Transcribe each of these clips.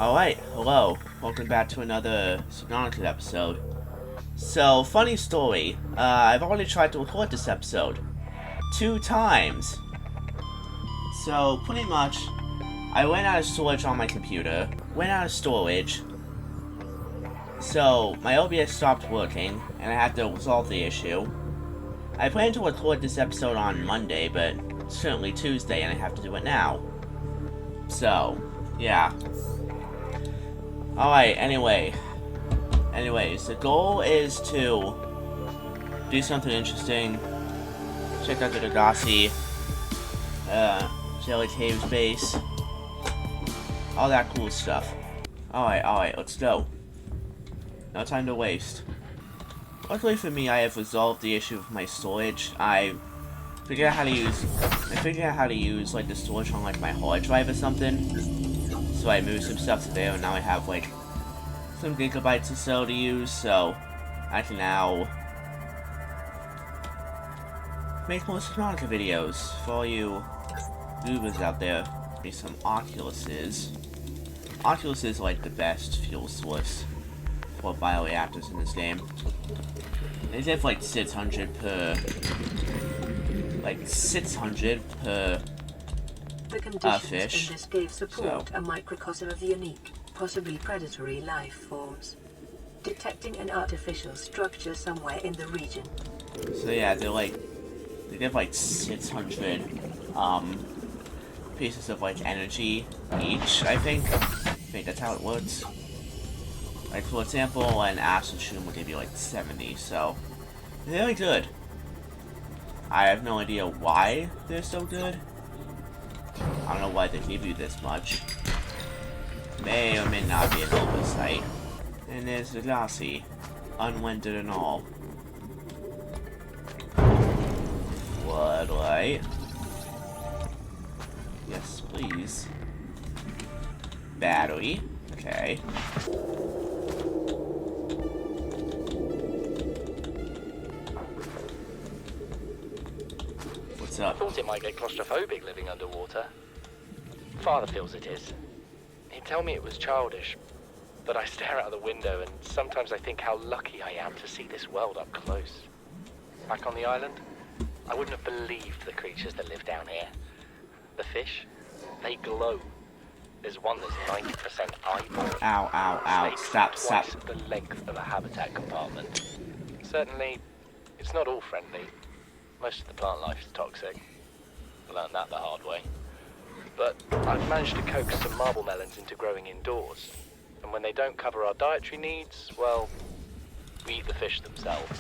Alright, hello. Welcome back to another Subnautica episode. So, funny story. I've already tried to record this episode 2 times. So, pretty much, I went out of storage on my computer, went out of storage, so my OBS stopped working, and I had to resolve the issue. I planned to record this episode on Monday, but it's currently Tuesday, and I have to do it now. So, yeah. Alright, anyways, the goal is to do something interesting, check out the Degasi, Jelly Caves base, all that cool stuff. Alright, let's go. No time to waste. Luckily for me, I have resolved the issue of my storage. I figured out how to use like the storage on like my hard drive or something. So I moved some stuff to there, and now I have like some gigabytes or so to use, so I can now make more Subnautica videos for all you goobers out there. Maybe some Oculuses. Oculuses are like the best fuel source for bioreactors in this game. They have like 600 per The conditions fish. in this cave support a microcosm of unique, possibly predatory life forms. Detecting an artificial structure somewhere in the region. So yeah, they give like 600 pieces of like energy each, I think. That's how it works. Like for example, an acid shroom will give you like 70, so they're really good. I have no idea why they're so good. I don't know why they give you this much. May or may not be an oversight. And there's Degasi, unwinded and all. Floodlight. Yes, please. Battery. Okay. What's up? I thought it might get claustrophobic living underwater. Father feels it is. He'd tell me it was childish, but I stare out the window and sometimes I think how lucky I am to see this world up close. Back on the island, I wouldn't have believed the creatures that live down here. The fish, they glow. There's one that's 90% eyeball. Ow. Stop. Twice the length of a habitat compartment. Certainly, it's not all friendly. Most of the plant life is toxic. I learned that the hard way. But I've managed to coax some marble melons into growing indoors. And when they don't cover our dietary needs, well, we eat the fish themselves.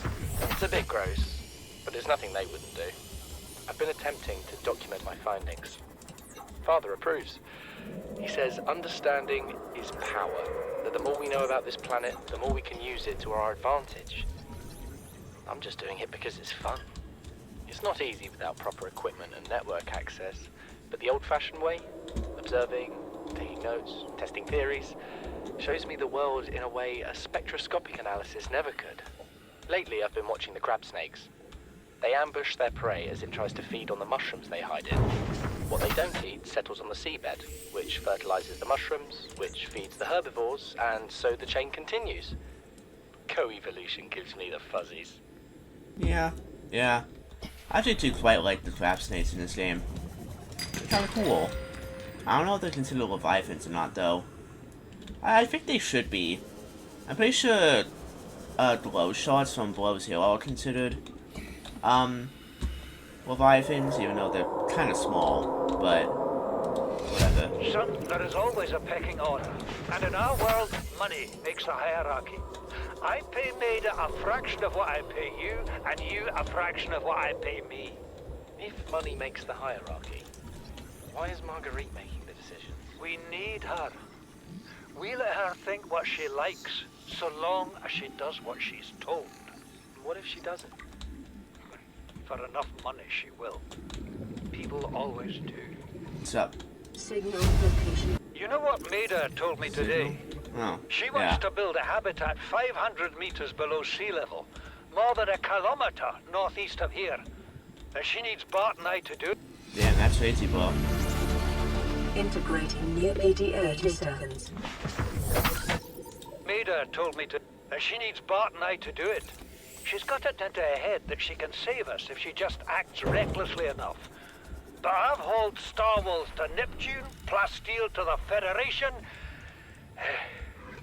It's a bit gross, but there's nothing they wouldn't do. I've been attempting to document my findings. Father approves. He says understanding is power, that the more we know about this planet, the more we can use it to our advantage. I'm just doing it because it's fun. It's not easy without proper equipment and network access, but the old-fashioned way, observing, taking notes, testing theories, shows me the world in a way a spectroscopic analysis never could. Lately, I've been watching the crab snakes. They ambush their prey as it tries to feed on the mushrooms they hide in. What they don't eat settles on the seabed, which fertilizes the mushrooms, which feeds the herbivores, and so the chain continues. Co-evolution gives me the fuzzies. Yeah. I actually do quite like the crab snakes in this game. They're kinda cool. I don't know if they're considered leviathans or not, though. I think they should be. I'm pretty sure glow shards from Blow's Hill are considered leviathans, even though they're kind of small, but whatever. Son, there is always a pecking order, and in our world, money makes a hierarchy. I pay Maida a fraction of what I pay you, and you a fraction of what I pay me. If money makes the hierarchy, why is Marguerite making the decisions? We need her. We let her think what she likes, so long as she does what she's told. What if she doesn't? For enough money, she will. People always do. What's up? Signal location. You know what Maida told me today? Oh, She wants to build a habitat 500 meters below sea level, more than a kilometer northeast of here. And she needs Bart and I to do it. Damn, that's crazy, bro. Integrating new ADR tokens. Maida told me to... she needs Bart and I to do it. She's got it into her head that she can save us if she just acts recklessly enough. But I've hauled Star Wars to Neptune, Plasteel to the Federation.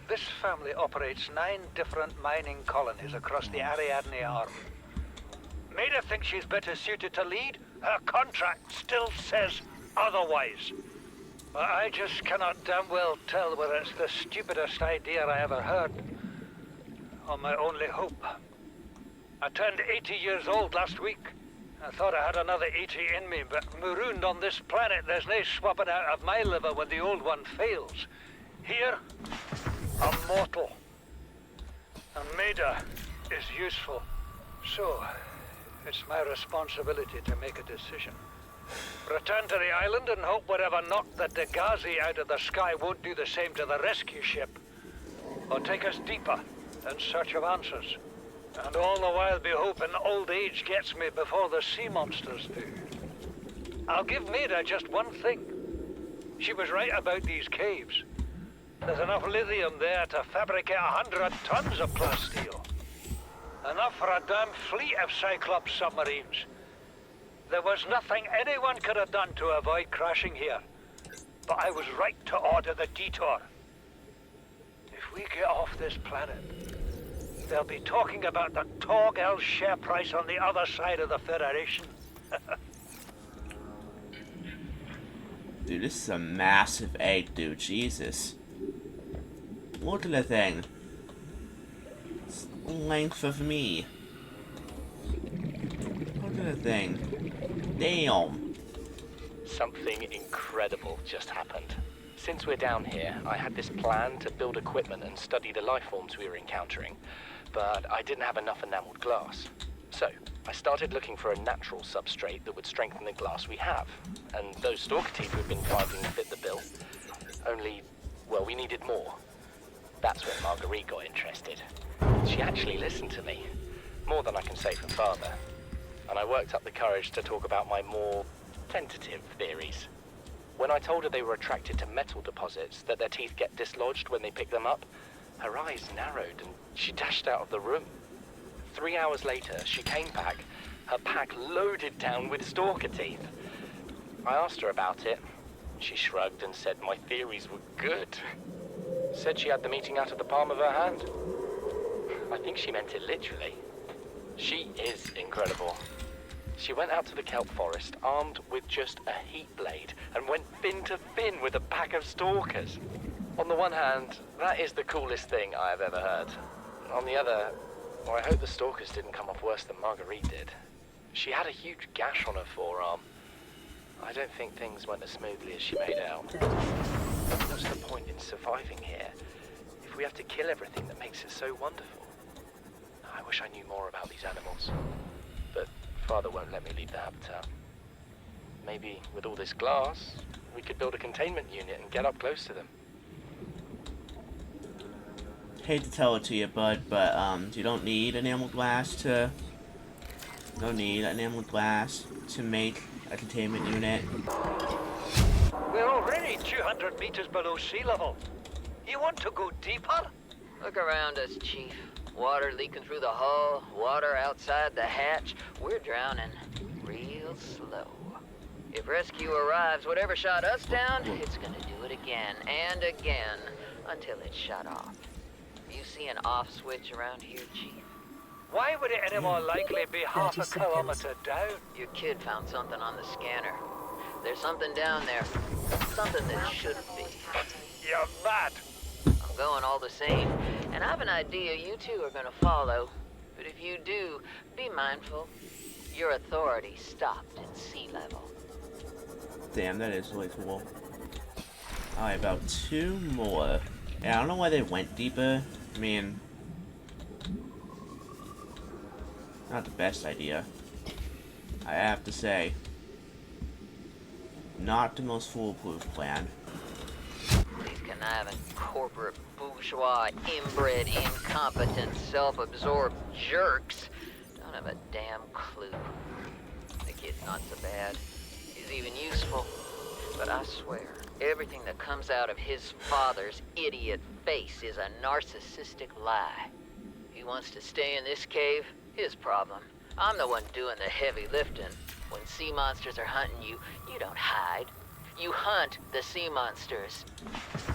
This family operates 9 different mining colonies across the Ariadne Arm. Maida thinks she's better suited to lead. Her contract still says otherwise. But I just cannot damn well tell whether it's the stupidest idea I ever heard, or my only hope. I turned 80 years old last week. I thought I had another 80 in me, but marooned on this planet, there's no swapping out of my liver when the old one fails. Here, I'm mortal. And Maida is useful. So, it's my responsibility to make a decision. Return to the island and hope whatever knocked the Degasi out of the sky won't do the same to the rescue ship. Or take us deeper in search of answers. And all the while be hoping old age gets me before the sea monsters do. I'll give Maida just one thing. She was right about these caves. There's enough lithium there to fabricate 100 tons of plasteel. Enough for a damn fleet of Cyclops submarines. There was nothing anyone could have done to avoid crashing here. But I was right to order the detour. If we get off this planet, they'll be talking about the Torgal share price on the other side of the Federation. Dude, this is a massive egg, dude. Jesus. Look at the thing. It's the length of me. Look at the thing. Damn. Something incredible just happened. Since we're down here, I had this plan to build equipment and study the life forms we were encountering, but I didn't have enough enameled glass. So, I started looking for a natural substrate that would strengthen the glass we have, and those stalker teeth we've been finding fit the bill. Only, well, we needed more. That's when Marguerite got interested. She actually listened to me, more than I can say for Father, and I worked up the courage to talk about my more tentative theories. When I told her they were attracted to metal deposits, that their teeth get dislodged when they pick them up, her eyes narrowed and she dashed out of the room. 3 hours later, she came back, her pack loaded down with stalker teeth. I asked her about it. She shrugged and said my theories were good. Said she had the meeting out of the palm of her hand. I think she meant it literally. She is incredible. She went out to the kelp forest armed with just a heat blade and went fin to fin with a pack of stalkers. On the one hand, that is the coolest thing I have ever heard. On the other, well, I hope the stalkers didn't come off worse than Marguerite did. She had a huge gash on her forearm. I don't think things went as smoothly as she made out. What's the point in surviving here if we have to kill everything that makes it so wonderful? I wish I knew more about these animals, but Father won't let me leave the habitat. Maybe with all this glass, we could build a containment unit and get up close to them. Hate to tell it to you, bud, but you don't need enameled glass to... Don't need enameled glass to make a containment unit. We're already 200 meters below sea level. You want to go deeper? Look around us, Chief. Water leaking through the hull, water outside the hatch. We're drowning real slow. If rescue arrives, whatever shot us down, it's gonna do it again and again until it's shut off. You see an off switch around here, Chief? Why would it any more likely be half a 30 kilometer down? Your kid found something on the scanner. There's something down there. Something that shouldn't be. You're mad. I'm going all the same. And I have an idea you two are gonna follow. But if you do, be mindful. Your authority stopped at sea level. Damn, that is really cool. Alright, about 2 more. Yeah, I don't know why they went deeper. I mean... Not the best idea. I have to say. Not the most foolproof plan. These conniving corporate bourgeois, inbred, incompetent, self-absorbed jerks don't have a damn clue. The kid's not so bad. He's even useful. But I swear, Everything that comes out of his father's idiot face is a narcissistic lie. He wants to stay in this cave, his problem. I'm the one doing the heavy lifting. When sea monsters are hunting you, you don't hide. You hunt the sea monsters.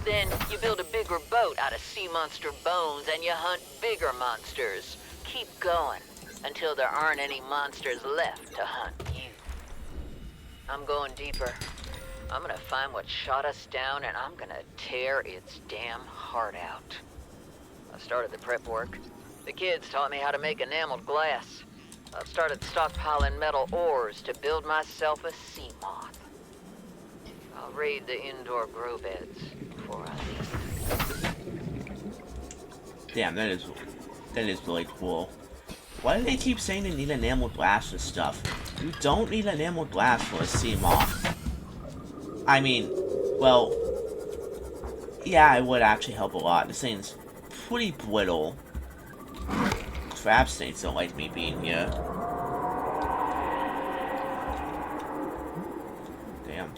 Then you build a bigger boat out of sea monster bones and you hunt bigger monsters. Keep going until there aren't any monsters left to hunt you. I'm going deeper. I'm gonna find what shot us down and I'm gonna tear its damn heart out. I started the prep work. The kids taught me how to make enameled glass. I've started stockpiling metal ores to build myself a sea moth. I'll raid the indoor grow beds before I leave. Damn, that is really cool. Why do they keep saying they need enameled glass for stuff? You don't need enameled glass for a sea moth. I mean, well, yeah, it would actually help a lot. This thing's pretty brittle. Crab snakes don't like me being here. Damn.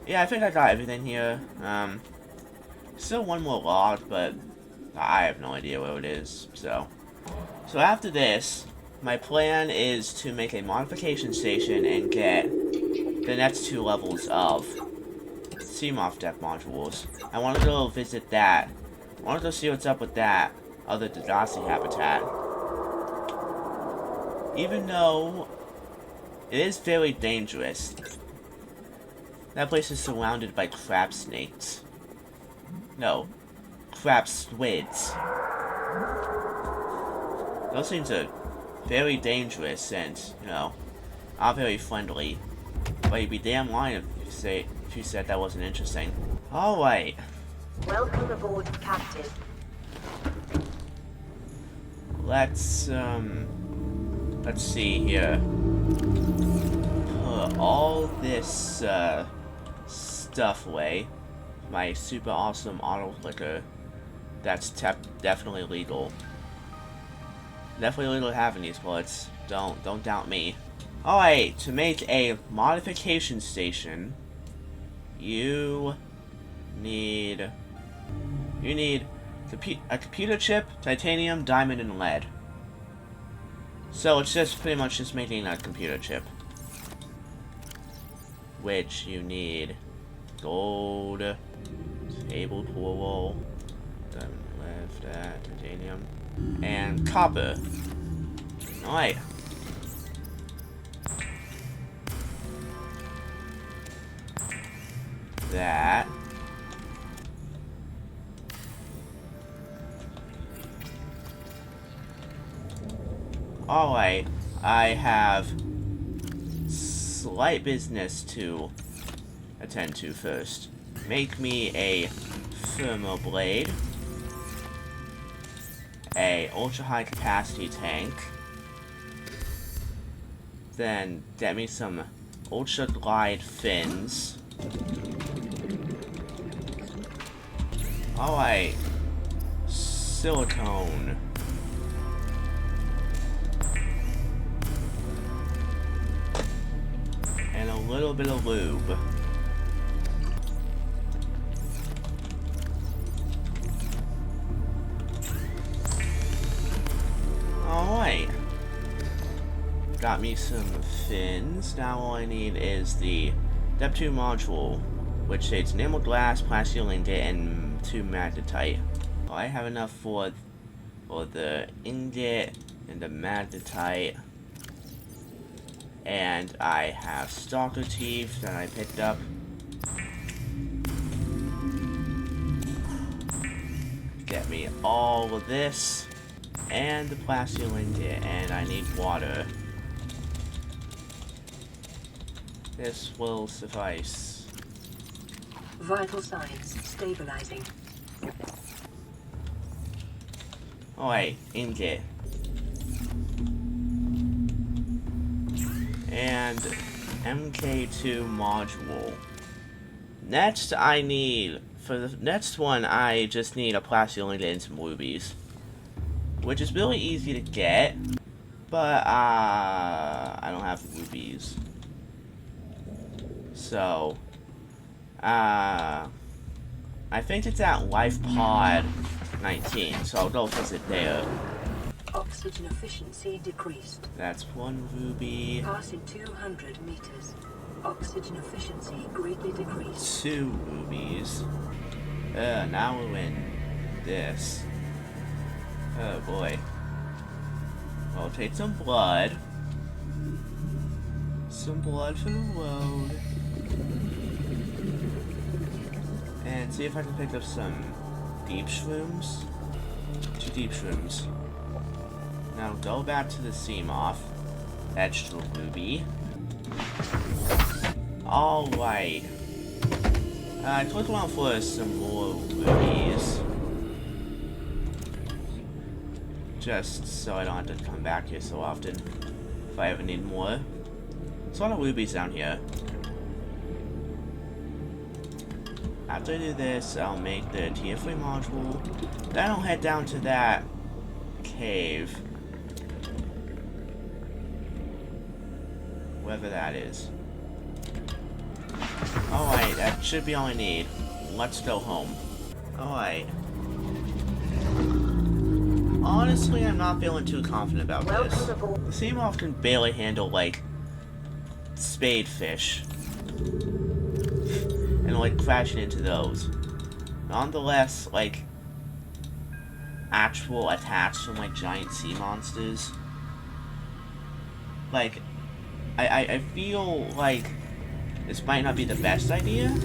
Yeah, I think I got everything here. Still one more log, but I have no idea where it is, so after this, my plan is to make a modification station and get the next 2 levels of Seamoth deck modules. I want to go visit that. I want to go see what's up with that other Degasi habitat. Even though it is very dangerous. That place is surrounded by crab snakes. No, crab squids. Those things are very dangerous and, you know, not very friendly. But you'd be damn lying if you said that wasn't interesting. Alright. Welcome aboard, Captain. Let's see here. Put all this, stuff away. My super awesome auto clicker. That's definitely legal. Definitely legal to have in these bullets. Don't doubt me. Alright, to make a modification station, you need a computer chip, titanium, diamond, and lead. So it's just pretty much just making a computer chip. Which you need gold, table coral, diamond, lead, titanium, and copper. Alright. That. Alright, I have slight business to attend to first. Make me a thermal blade, a ultra high capacity tank, then get me some ultra glide fins. Alright, silicone. And a little bit of lube. Alright. Got me some fins. Now all I need is the Step 2 module, which states enameled glass, plastic ingot, and 2 magnetite. Well, I have enough for the ingot and the magnetite. And I have stalker teeth that I picked up. Get me all of this. And the plastic ingot, and I need water. This will suffice. Vital signs stabilizing. Alright, ingot. And MK2 module. Next, for the next one, I just need a plastic ingot and some rubies. Which is really easy to get, but I don't have rubies. So, I think it's at Life Pod 19, so I'll go visit there. Oxygen efficiency decreased. That's 1 ruby. Passing 200 meters. Oxygen efficiency greatly decreased. 2 rubies. Now we're in this. Oh boy. I'll take some blood. Some blood for the road. And see if I can pick up some deep shrooms. 2 deep shrooms. Now go back to the Seamoth. Extra ruby. Alright. Click around for some more rubies. Just so I don't have to come back here so often. If I ever need more. There's a lot of rubies down here. After I do this, I'll make the tier 3 module. Then I'll head down to that cave. Wherever that is. Alright, that should be all I need. Let's go home. Alright. Honestly, I'm not feeling too confident about this. The Seamoth can barely handle, like, spadefish. And, like, crashing into those. Nonetheless, like, actual attacks from, like, giant sea monsters. Like, I feel like this might not be the best idea.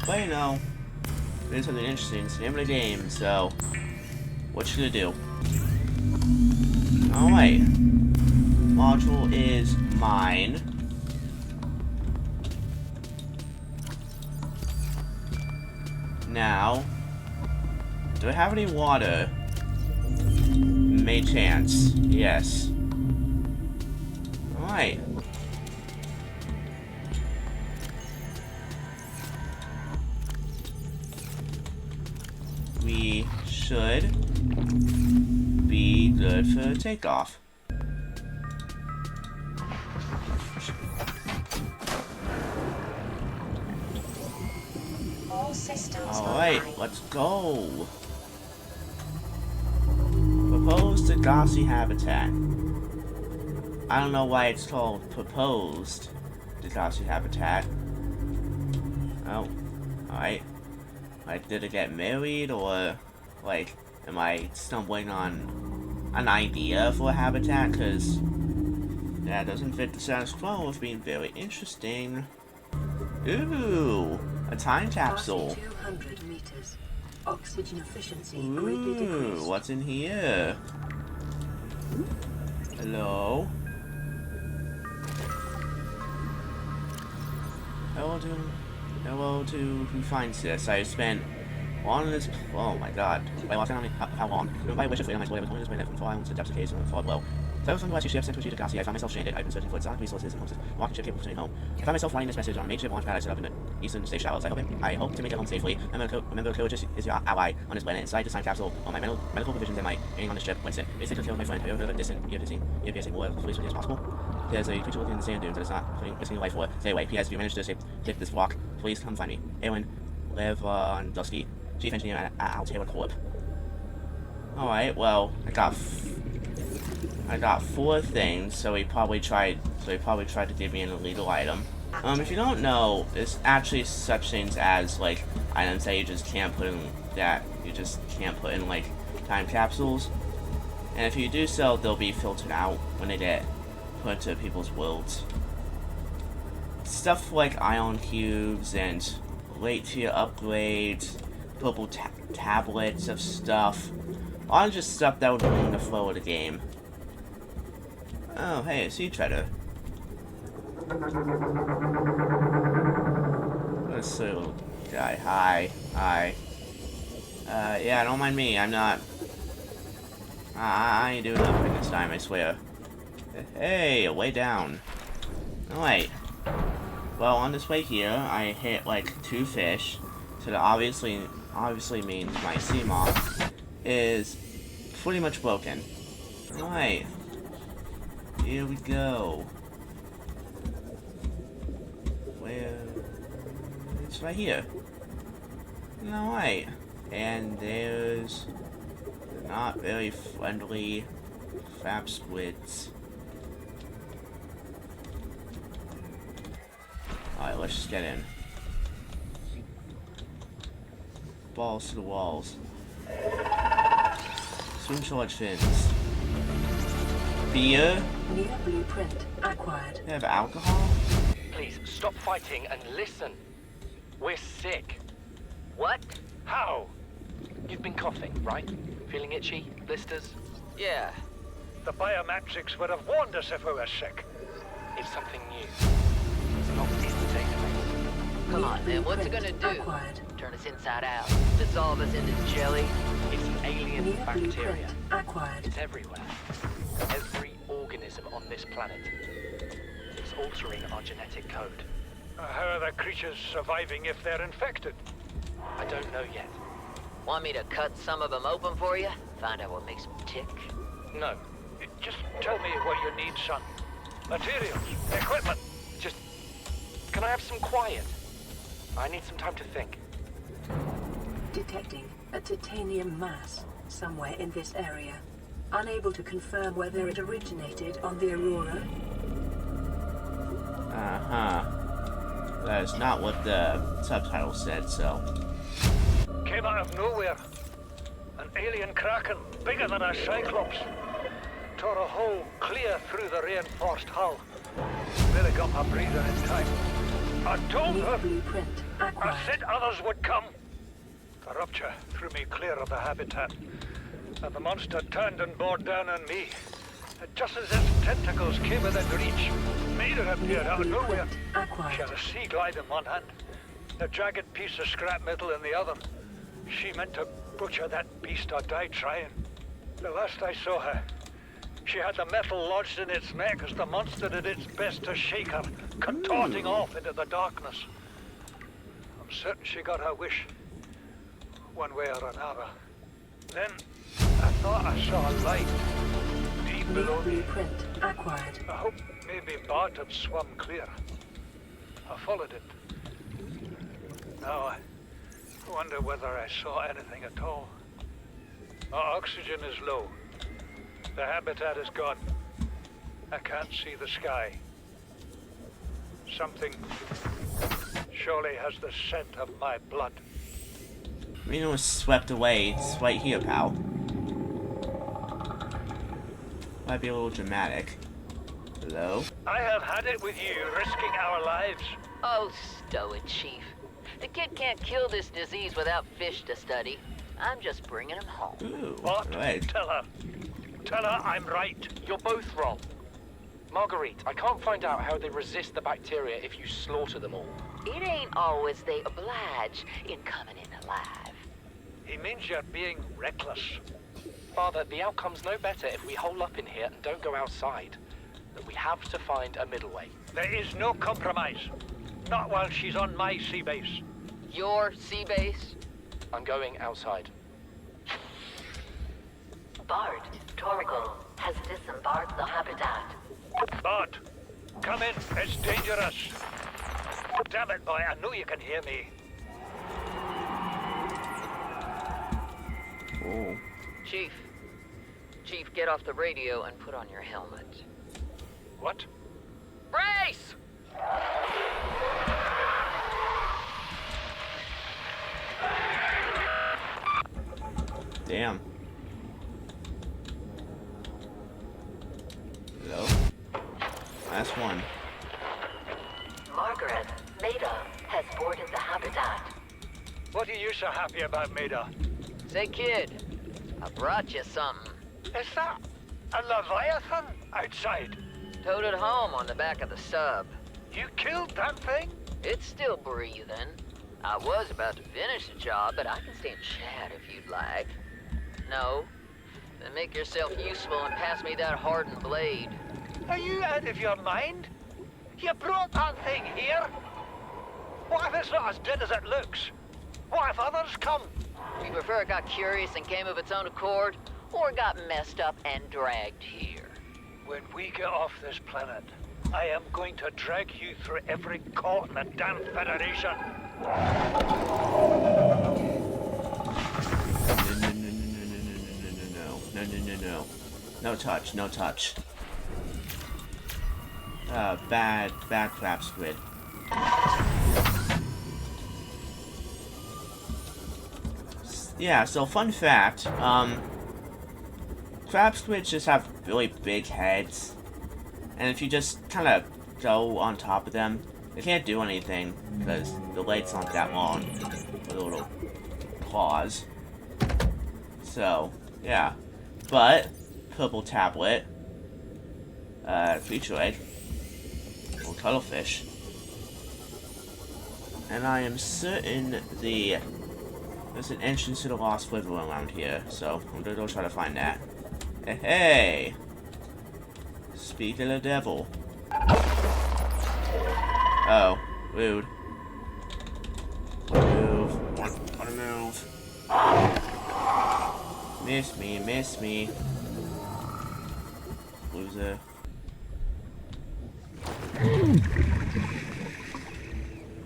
But you know, it is something interesting. It's the name of the game, so what you gonna do? Alright. Module is mine. Now, do I have any water? May chance. Yes. Alright. We should be good for takeoff. All systems Alright, online. let's go. Proposed Degasi habitat. I don't know why it's called proposed Degasi habitat. Oh, alright. Like, did it get married, or, like, am I stumbling on an idea for a habitat? Because that doesn't fit the status quo of being very interesting. Ooh, a time capsule. Passing 200 meters. Oxygen efficiency greatly Ooh, decreased. what's in here? Hello? Hello to who finds this. I spent on this. Oh my god. I lost count how long. My wish of freedom, I swear, I was only this way from far into the depths of the caves and far below. So I was on the last ship sent to Degasi. I found myself stranded. I've been searching for exotic resources and homes. Walking ship capable of returning home. I found myself writing this message on a makeshift launch pad I set up in the eastern safe shallows. I hope to make it home safely. Remember, Courage is your ally on this planet. Inside this time capsule, all my medical provisions and my aiming on the ship. What's it? It's to kill my friend. Have you ever heard of a distant, ear-piercing war as police as possible? There's a creature living in the sand dunes that is not risking life for. Stay away. P.S. If you manage to escape this walk, please come find me. Aaron, live on Dusky, Chief Engineer at Altair Corp. Alright, well, I got 4 things, so he probably tried to give me an illegal item. If you don't know, there's actually such things as, like, items that you just can't put in, like, time capsules. And if you do so, they'll be filtered out when they get put into people's worlds. Stuff like ion cubes and late tier upgrades, purple tablets of stuff. A lot of just stuff that would ruin the flow of the game. Oh, hey, a sea treader. This little guy. Hi. Yeah, don't mind me. I'm not. I ain't doing nothing this time, I swear. Hey, way down. Alright. Well, on this way here, I hit like 2 fish. So that obviously means my Seamoth is pretty much broken. Alright. Here we go. It's right here. No, wait. And there's the not very friendly fab squids. Alright, let's just get in. Balls to the walls. Swing charge fins. Beer? Near blueprint acquired. They have alcohol? Please, stop fighting and listen. We're sick. What? How? You've been coughing, right? Feeling itchy? Blisters? Yeah. The biometrics would have warned us if we were sick. It's something new. It's not in the database. Come on, man. What's it gonna do? Acquired. Turn us inside out? Dissolve us into jelly? It's an alien Near bacteria. blueprint acquired. It's everywhere. Every organism on this planet. It's altering our genetic code. How are the creatures surviving if they're infected? I don't know yet. Want me to cut some of them open for you? Find out what makes them tick? No. Just tell me what you need, son. Materials, equipment. Just... Can I have some quiet? I need some time to think. Detecting a titanium mass somewhere in this area. Unable to confirm whether it originated on the Aurora. Uh-huh. That is not what the subtitle said, so... Came out of nowhere. An alien kraken, bigger than a cyclops. Tore a hole clear through the reinforced hull. Barely got my breather in time. I told Near her. blueprint I acquired. said others would come. The rupture threw me clear of the habitat. And the monster turned and bore down on me. And just as its tentacles came within reach, Maida appeared out of nowhere. She had Acquired. a sea glide in one hand, a jagged piece of scrap metal in the other. She meant to butcher that beast or die trying. The last I saw her, she had the metal lodged in its neck as the monster did its best to shake her, contorting off into the darkness. I'm certain she got her wish, one way or another. Then, I thought I saw a light deep Near below me. blueprint acquired. I hoped maybe Bart had swum clear. I followed it. Now I wonder whether I saw anything at all. Our oxygen is low. The habitat is gone. I can't see the sky. Something surely has the scent of my blood. Reno was swept away. It's right here, pal. Might be a little dramatic. Hello? I have had it with you, risking our lives. Oh, stow it, Chief. The kid can't kill this disease without fish to study. I'm just bringing him home. Ooh, What? right. Tell her. Tell her I'm right. You're both wrong. Marguerite, I can't find out how they resist the bacteria if you slaughter them all. It ain't always they oblige in coming in alive. He means you're being reckless. Father, the outcome's no better if we hole up in here and don't go outside. But we have to find a middle way. There is no compromise. Not while she's on my sea base. Your sea base? I'm going outside. Bart, Torgal has disembarked the habitat. Bart, come in. It's dangerous. Damn it, boy. I know you can hear me. Oh. Chief, get off the radio and put on your helmet. What? Brace! Damn. Hello? Last one. Margaret, Maida has boarded the habitat. What are you so happy about, Maida? Say, kid, I brought you something. Is that a Leviathan outside? Towed it home on the back of the sub. You killed that thing? It's still breathing. I was about to finish the job, but I can stay and chat if you'd like. No? Then make yourself useful and pass me that hardened blade. Are you out of your mind? You brought that thing here? What if it's not as dead as it looks? What if others come? You prefer it got curious and came of its own accord, or got messed up and dragged here? When we get off this planet, I am going to drag you through every court in the damn Federation. No. No touch, no touch. Bad crab squid. Yeah, so fun fact, crab squids just have really big heads, and if you just kind of go on top of them, they can't do anything, because the legs aren't that long, with the little claws. So, yeah. But, purple tablet, feature egg, or cuttlefish, and I am certain there's an entrance to the Lost River around here, so I'm gonna go try to find that. Hey! Speak of the devil. Oh, rude. Move. Wanna move. Miss me. Loser.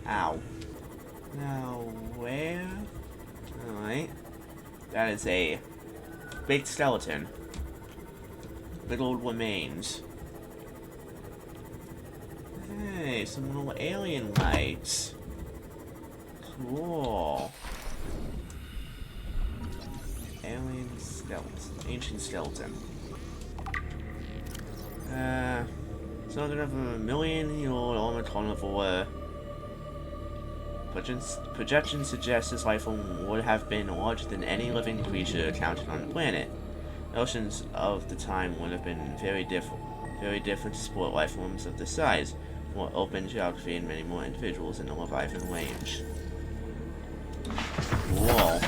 Ow. Now, where? Alright. That is a big skeleton. Big old remains. Hey, some little alien lights. Cool. Alien skeleton. Ancient skeleton. Something of a million-year-old armored carnivore. Projections suggest this life form would have been larger than any living creature counted on the planet. Oceans of the time would have been very different to support life forms of this size, more open geography and many more individuals in the Leviathan range. Cool.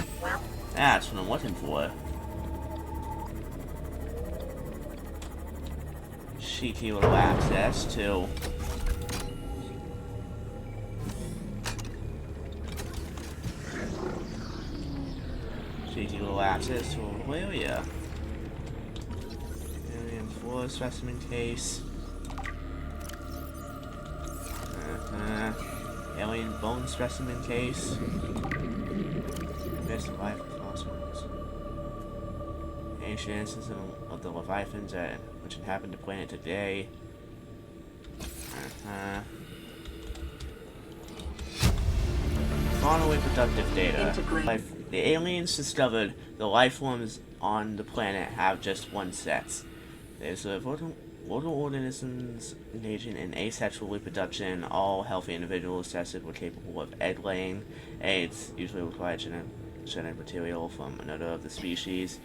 That's what I'm looking for. Cheeky little access to access to a little area. Alien floor specimen case. Alien bone specimen case. Best life fossils. Ancient instances of the Leviathans which inhabit the planet today. Fauna reproductive data. The aliens discovered the life forms on the planet have just one sex. There's mortal organisms engaging in asexual reproduction. All healthy individuals tested were capable of egg laying. Eggs usually require genetic material from another of the species.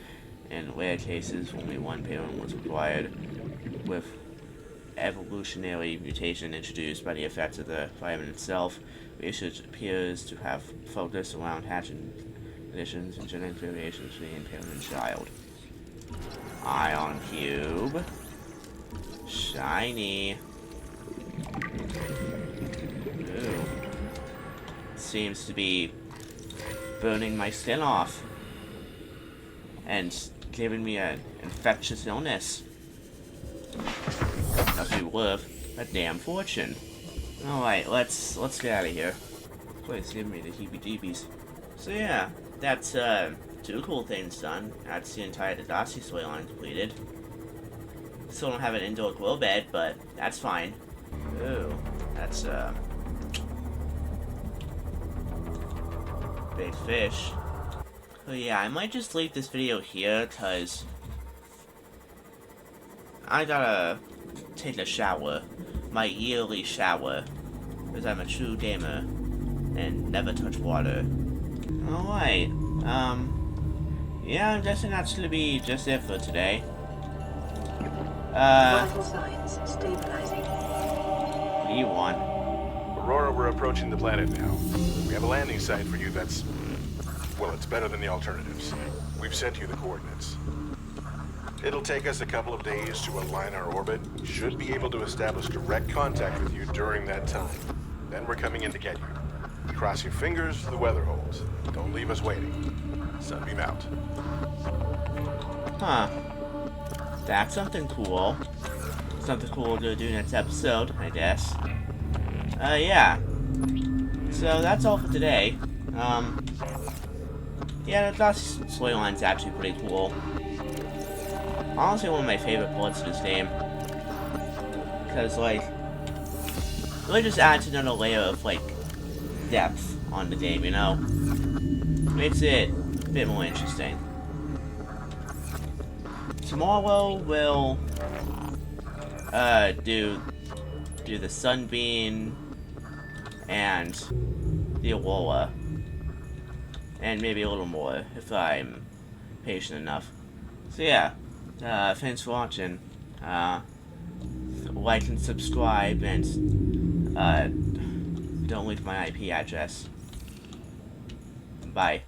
In rare cases, only one parent was required. With evolutionary mutation introduced by the effects of the environment itself, research appears to have focused around hatching conditions and genetic variations between parent and child. Ion cube. Shiny. Ooh. Seems to be burning my skin off. And giving me an infectious illness. Must be worth a damn fortune. Alright, let's get out of here. This place giving me the heebie-jeebies. So yeah, that's two cool things done. That's the entire Degasi storyline completed. Still don't have an indoor glow bed, but that's fine. Ooh, that's big fish. So yeah, I might just leave this video here, cause I gotta take a shower. My yearly shower. Because I'm a true gamer. And never touch water. Alright. Yeah, I'm guessing that's gonna be just it for today. Vital signs stabilizing. What do you want? Aurora, we're approaching the planet now. We have a landing site for you that's... well, it's better than the alternatives. We've sent you the coordinates. It'll take us a couple of days to align our orbit. We should be able to establish direct contact with you during that time. Then we're coming in to get you. Cross your fingers, the weather holds. Don't leave us waiting. Sunbeam out. Huh. That's something cool. something cool to do next episode, I guess. Yeah. So that's all for today. Yeah, the Degasi storyline's actually pretty cool. Honestly, one of my favorite parts of this game. Because, like, it really just adds another layer of, like, depth on the game, you know? Makes it a bit more interesting. Tomorrow we'll, do the Sunbeam and the Aurora. And maybe a little more, if I'm patient enough. So yeah, thanks for watching. Like and subscribe, and, don't leak my IP address. Bye.